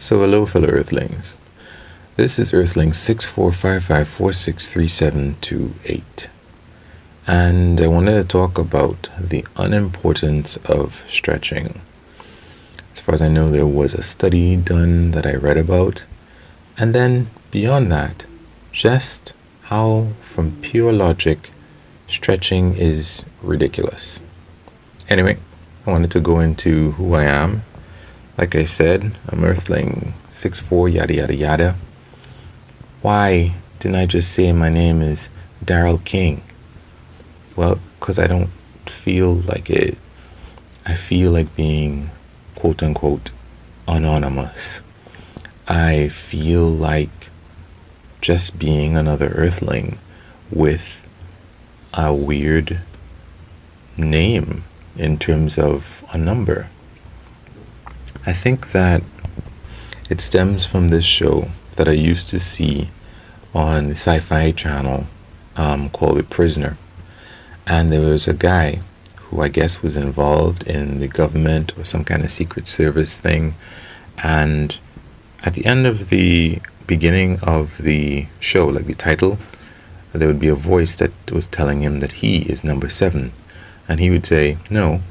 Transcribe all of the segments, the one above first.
So hello fellow Earthlings. This is Earthling 6455463728. And I wanted to talk about the unimportance of stretching. As far as I know, there was a study done that I read about. And then beyond that, just how from pure logic, stretching is ridiculous. Anyway, I wanted to go into who I am. Like I said, I'm Earthling 64 yada yada yada. Why didn't I just say my name is Daryl King? Well, because I don't feel like it. I feel like being quote unquote anonymous. I feel like just being another Earthling with a weird name in terms of a number. I think that it stems from this show that I used to see on the Sci-Fi channel called The Prisoner. And there was a guy who I guess was involved in the government or some kind of secret service thing. And at the end of the beginning of the show, like the title, there would be a voice that was telling him that he is number 7. And he would say, "No,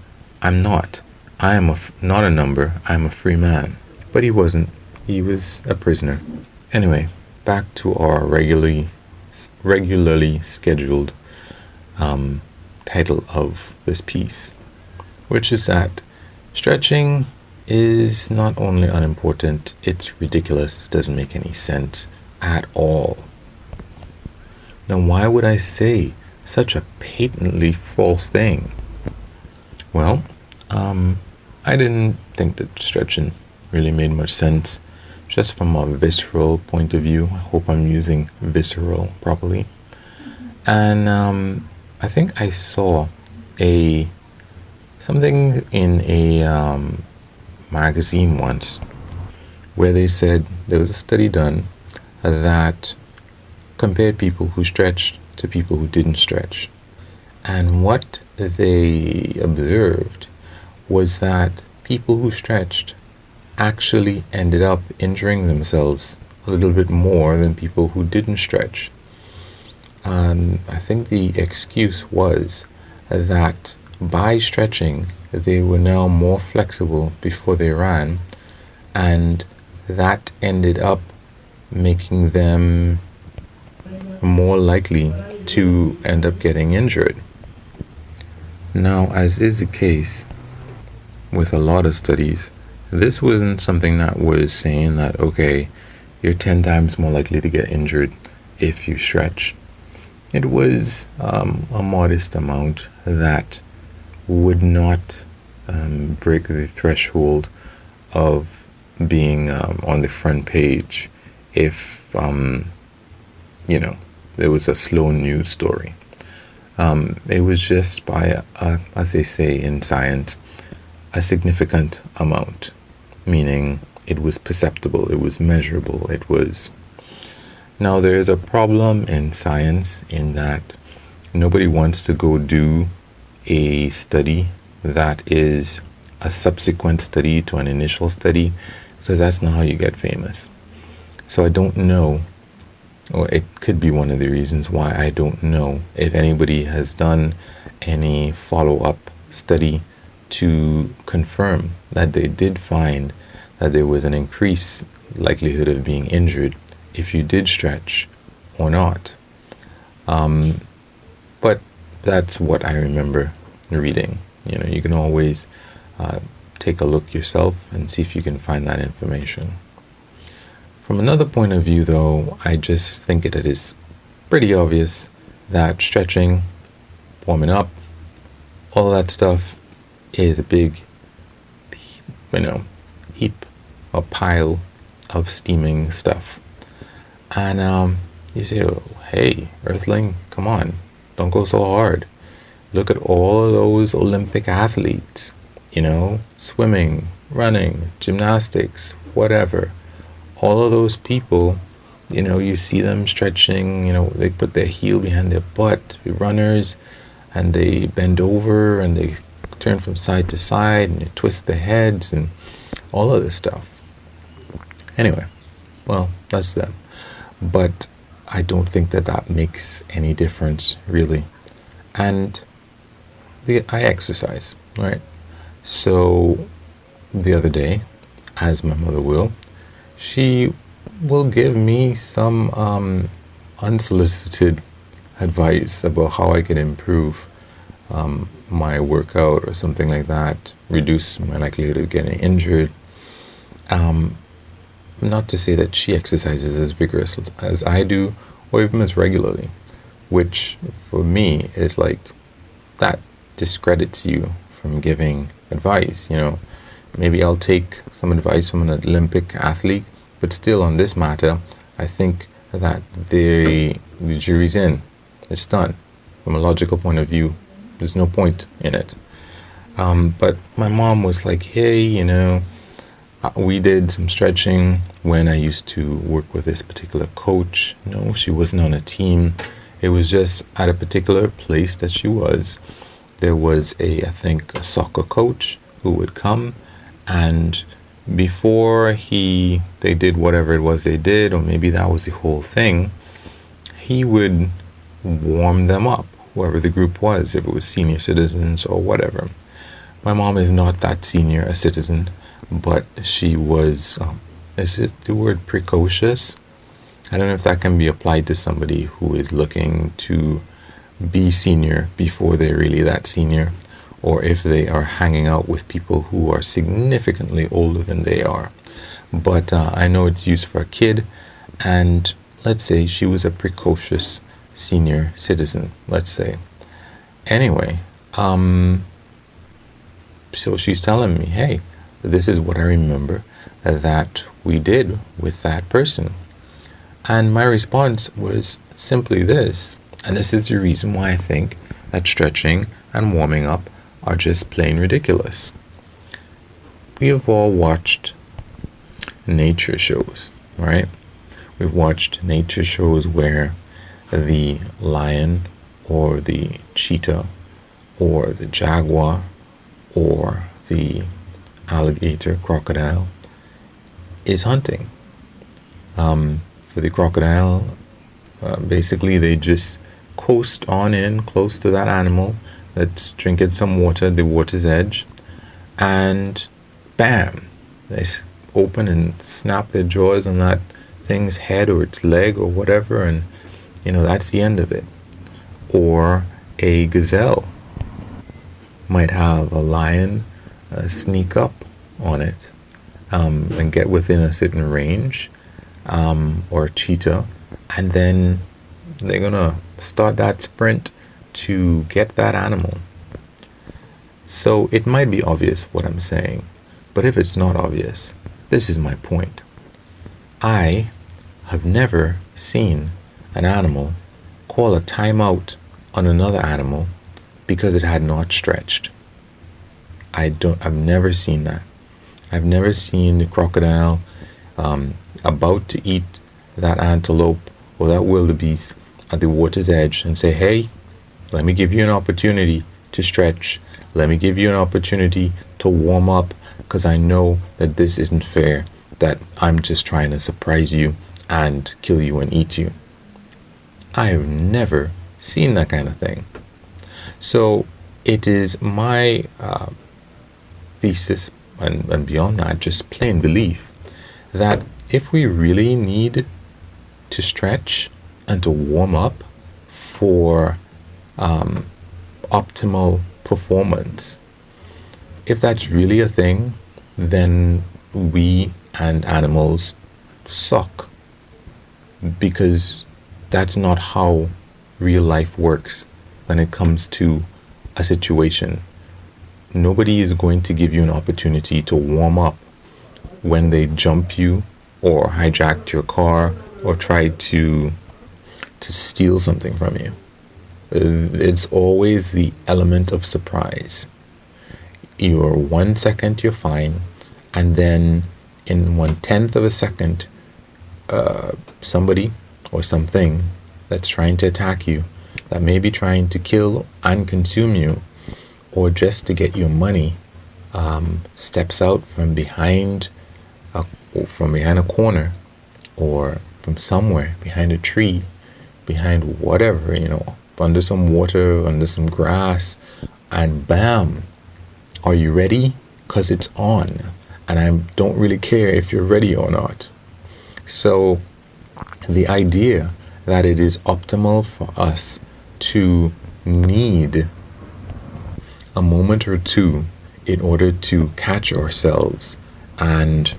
I'm not. I am not a number, I'm a free man." But he wasn't. He was a prisoner. Anyway, back to our regularly scheduled title of this piece, which is that stretching is not only unimportant, it's ridiculous. It doesn't make any sense at all. Now, why would I say such a patently false thing? Well, I didn't think that stretching really made much sense, just from a visceral point of view. I hope I'm using visceral properly. And I think I saw something in a magazine once where they said there was a study done that compared people who stretched to people who didn't stretch. And what they observed was that people who stretched actually ended up injuring themselves a little bit more than people who didn't stretch. I think the excuse was that by stretching, they were now more flexible before they ran, and that ended up making them more likely to end up getting injured. Now, as is the case with a lot of studies, this wasn't something that was saying that, okay, you're 10 times more likely to get injured if you stretch. It was a modest amount that would not break the threshold of being on the front page if, there was a slow news story. It was just by, as they say in science, a significant amount, meaning it was perceptible, it was measurable, it was... Now, there's a problem in science in that nobody wants to go do a study that is a subsequent study to an initial study, because that's not how you get famous. So I don't know, or it could be one of the reasons why I don't know if anybody has done any follow-up study to confirm that they did find that there was an increased likelihood of being injured if you did stretch or not. But that's what I remember reading. You can always take a look yourself and see if you can find that information. From another point of view, though, I just think it is pretty obvious that stretching, warming up, all that stuff is a big, heap or pile of steaming stuff. And you say, oh, hey, Earthling, come on, don't go so hard. Look at all of those Olympic athletes, swimming, running, gymnastics, whatever. All of those people, you see them stretching, they put their heel behind their butt, the runners, and they bend over and they turn from side to side and they twist their heads and all of this stuff. Anyway, well, that's them. But I don't think that that makes any difference, really. And I exercise, right? So the other day, as my mother will, she will give me some unsolicited advice about how I can improve my workout or something like that, reduce my likelihood of getting injured. Um, Not to say that she exercises as vigorous as I do, or even as regularly, which for me is like that discredits you from giving advice. Maybe I'll take some advice from an Olympic athlete, but still on this matter, I think that the jury's in. It's done. From a logical point of view, there's no point in it. But my mom was like, hey, we did some stretching when I used to work with this particular coach. No, she wasn't on a team. It was just at a particular place that she was. There was I think, a soccer coach who would come, and before they did whatever it was they did, or maybe that was the whole thing, he would warm them up, whoever the group was, if it was senior citizens or whatever. My mom is not that senior a citizen, but she was, is it the word precocious? I don't know if that can be applied to somebody who is looking to be senior before they're really that senior, or if they are hanging out with people who are significantly older than they are. But I know it's used for a kid, and let's say she was a precocious senior citizen, let's say. Anyway, so she's telling me, hey, this is what I remember that we did with that person. And my response was simply this, and this is the reason why I think that stretching and warming up are just plain ridiculous. We have all watched nature shows, right? We've watched nature shows where the lion or the cheetah or the jaguar or the alligator, crocodile, is hunting. For the crocodile, basically they just coast on in close to that animal that's drinking some water, the water's edge, and bam, they open and snap their jaws on that thing's head or its leg or whatever, and that's the end of it. Or a gazelle might have a lion sneak up on it and get within a certain range, or a cheetah, and then they're gonna start that sprint to get that animal. So it might be obvious what I'm saying, but if it's not obvious, this is my point. I have never seen an animal call a timeout on another animal because it had not stretched. I've never seen that. I've never seen the crocodile about to eat that antelope or that wildebeest at the water's edge and say, hey, let me give you an opportunity to stretch. Let me give you an opportunity to warm up, because I know that this isn't fair, that I'm just trying to surprise you and kill you and eat you. I have never seen that kind of thing. So it is my thesis, and beyond that, just plain belief, that if we really need to stretch and to warm up for optimal performance, if that's really a thing, then we and animals suck, because that's not how real life works when it comes to a situation. Nobody is going to give you an opportunity to warm up when they jump you or hijacked your car or tried to steal something from you. It's always the element of surprise. You're 1 second, you're fine, and then in 1/10 of a second, somebody or something that's trying to attack you, that may be trying to kill and consume you, or just to get your money, steps out from behind a or from behind a corner, or from somewhere behind a tree, behind whatever, under some water, under some grass, and bam, are you ready? Because it's on. And I don't really care if you're ready or not. So the idea that it is optimal for us to need a moment or two in order to catch ourselves and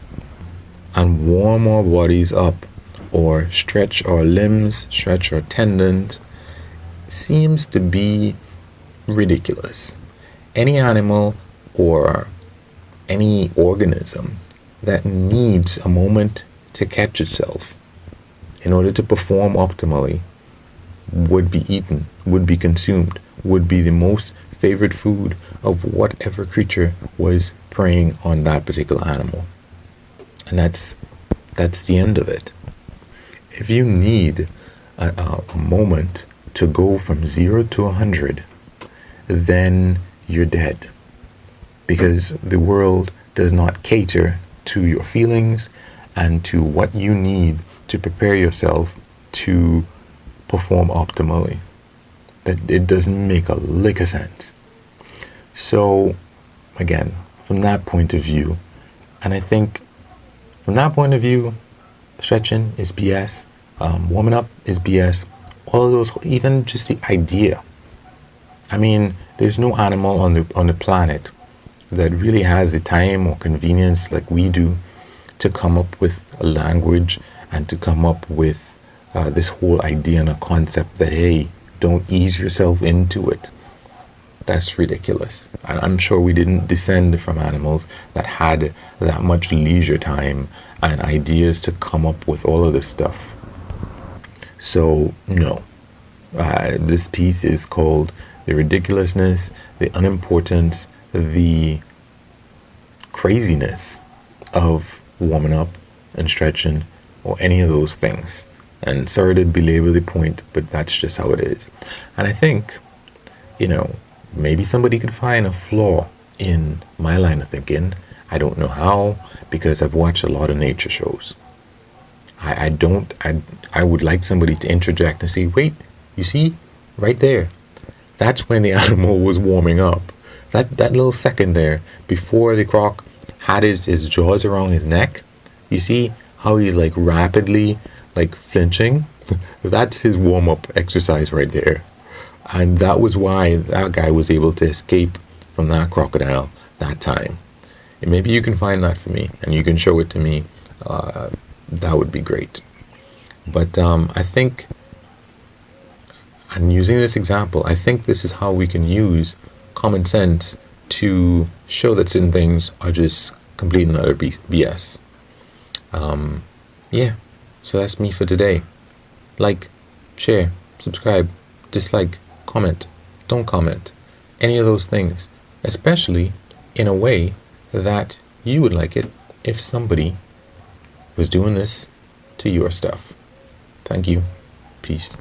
warm our bodies up, or stretch our limbs, stretch our tendons, seems to be ridiculous. Any animal or any organism that needs a moment to catch itself in order to perform optimally would be eaten, would be consumed, would be the most favorite food of whatever creature was preying on that particular animal. And that's the end of it. If you need a moment to go from 0 to 100, then you're dead. Because the world does not cater to your feelings and to what you need to prepare yourself to perform optimally. That it doesn't make a lick of sense. So, again, from that point of view, and I think from that point of view, stretching is BS, warming up is BS, all of those, even just the idea. I mean, there's no animal on the planet that really has the time or convenience like we do to come up with a language and to come up with this whole idea and a concept that, hey, don't ease yourself into it. That's ridiculous. And I'm sure we didn't descend from animals that had that much leisure time and ideas to come up with all of this stuff. So, no. This piece is called The Ridiculousness, the Unimportance, the Craziness of Warming Up and Stretching, or any of those things. And sorry to belabor the point, but that's just how it is. And I think, maybe somebody could find a flaw in my line of thinking. I don't know how, because I've watched a lot of nature shows. I would like somebody to interject and say, wait, you see, right there, that's when the animal was warming up. That little second there, before the croc had his jaws around his neck, you see how he's like rapidly flinching? That's his warm-up exercise right there. And that was why that guy was able to escape from that crocodile that time. And maybe you can find that for me and you can show it to me. That would be great. But I think, and using this example, I think this is how we can use common sense to show that certain things are just complete and utter BS. Yeah, so that's me for today. Like, share, subscribe, dislike, comment, don't comment, any of those things, especially in a way that you would like it if somebody was doing this to your stuff. Thank you. Peace.